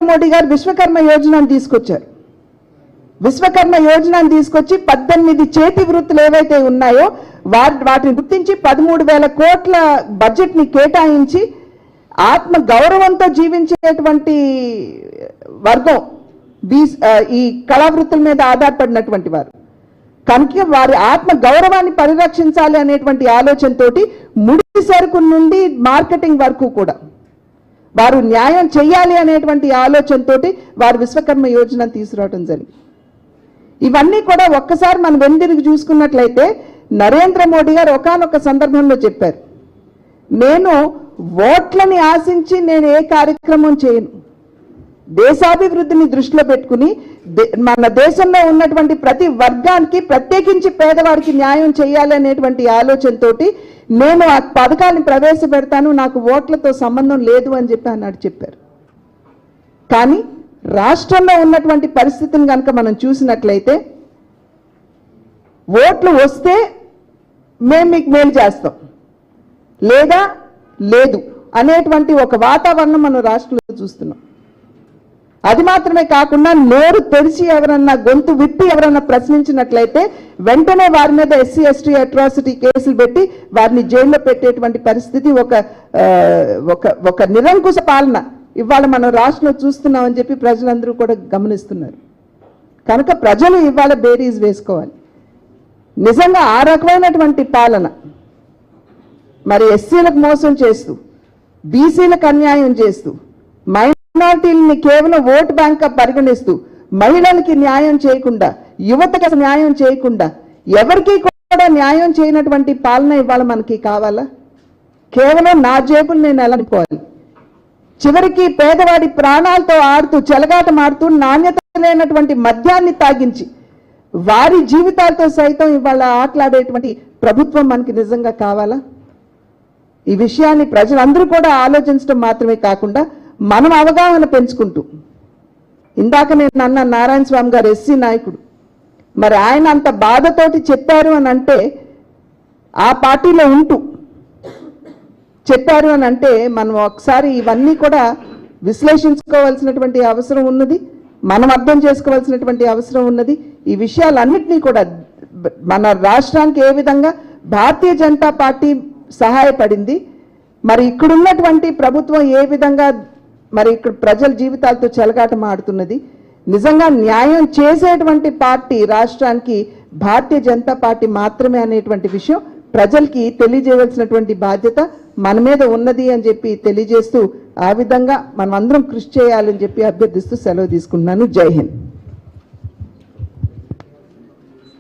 మోడీ గారు విశ్వకర్మ యోజనను తీసుకొచ్చారు. విశ్వకర్మ యోజనను తీసుకొచ్చి 18 చేతి వృత్తులు ఏవైతే ఉన్నాయో వాటిని గుర్తించి 13,000 కోట్ల బడ్జెట్ని కేటాయించి ఆత్మ గౌరవంతో జీవించేటువంటి వర్గం ఈ కళావృత్తుల మీద ఆధారపడినటువంటి వారు కనుక వారి ఆత్మ గౌరవాన్ని పరిరక్షించాలి అనేటువంటి ఆలోచనతోటి ముడి సరుకు నుండి మార్కెటింగ్ వరకు కూడా వారు న్యాయం చేయాలి అనేటువంటి ఆలోచనతోటి వారు విశ్వకర్మ యోజన తీసుకురావడం జరిగింది. ఇవన్నీ కూడా ఒక్కసారి మనం వెనుదిరిగి చూసుకున్నట్లయితే నరేంద్ర మోడీ గారు ఒకానొక సందర్భంలో చెప్పారు, నేను ఓట్లని ఆశించి నేను ఏ కార్యక్రమం చేయను, దేశాభివృద్ధిని దృష్టిలో పెట్టుకుని మన దేశంలో ఉన్నటువంటి ప్రతి వర్గానికి ప్రత్యేకించి పేదవాడికి న్యాయం చేయాలి అనేటువంటి ఆలోచనతోటి నేను ఆ పథకాన్ని ప్రవేశపెడతాను, నాకు ఓట్లతో సంబంధం లేదు అని చెప్పారు. కానీ రాష్ట్రంలో ఉన్నటువంటి పరిస్థితిని కనుక మనం చూసినట్లయితే ఓట్లు వస్తే మేము మీకు మేలు చేస్తాం లేదా లేదు అనేటువంటి ఒక వాతావరణం మనం రాష్ట్రంలో చూస్తున్నాం. అది మాత్రమే కాకుండా నోరు తెరిచి ఎవరన్నా గొంతు విప్పి ఎవరన్నా ప్రశ్నించినట్లయితే వెంటనే వారి మీద SC ST అట్రాసిటీ కేసులు పెట్టి వారిని జైల్లో పెట్టేటువంటి పరిస్థితి ఒక నిరంకుశ పాలన ఇవాళ మనం రాష్ట్రంలో చూస్తున్నామని చెప్పి ప్రజలందరూ కూడా గమనిస్తున్నారు. కనుక ప్రజలు ఇవాళ బేరీజ్ వేసుకోవాలి. నిజంగా ఆ రకమైనటువంటి పాలన మరి ఎస్సీలకు మోసం చేస్తూ బీసీలకు అన్యాయం చేస్తూ మైనారిటీలని కేవలం ఓట్ బ్యాంక్ పరిగణిస్తూ మహిళలకి న్యాయం చేయకుండా యువతకు న్యాయం చేయకుండా ఎవరికి కూడా న్యాయం చేయనటువంటి పాలన ఇవాళ మనకి కావాలా? కేవలం నా జేబులు నేను ఎలా నింపుకోవాలి, చివరికి పేదవాడి ప్రాణాలతో ఆడుతూ చెలగాటమాడుతూ నాణ్యత లేనటువంటి మద్యాన్ని తాగించి వారి జీవితాలతో సైతం ఇవాళ ఆటలాడేటువంటి ప్రభుత్వం మనకి నిజంగా కావాలా? ఈ విషయాన్ని ప్రజలందరూ కూడా ఆలోచించడం మాత్రమే కాకుండా మనం అవగాహన పెంచుకుంటూ, ఇందాక నేను అన్న నారాయణ స్వామి గారు SC నాయకుడు, మరి ఆయన అంత బాధతోటి చెప్పారు అని అంటే ఆ పార్టీలో ఉంటూ చెప్పారు అని అంటే మనం ఒకసారి ఇవన్నీ కూడా విశ్లేషించుకోవాల్సినటువంటి అవసరం ఉన్నది, మనం అర్థం చేసుకోవాల్సినటువంటి అవసరం ఉన్నది. ఈ విషయాలన్నింటినీ కూడా మన రాష్ట్రానికి ఏ విధంగా భారతీయ జనతా పార్టీ సహాయపడింది, మరి ఇక్కడున్నటువంటి ప్రభుత్వం ఏ విధంగా మరి ఇక్కడ ప్రజల జీవితాలతో చెలగాటం ఆడుతున్నది, నిజంగా న్యాయం చేసేటువంటి పార్టీ రాష్ట్రానికి భారతీయ జనతా పార్టీ మాత్రమే అనేటువంటి విషయం ప్రజలకి తెలియజేయవలసినటువంటి బాధ్యత మన మీద ఉన్నది అని చెప్పి తెలియజేస్తూ ఆ విధంగా మనం అందరం కృషి చేయాలని చెప్పి అభ్యర్థిస్తూ సెలవు తీసుకుంటున్నాను. జై హింద్.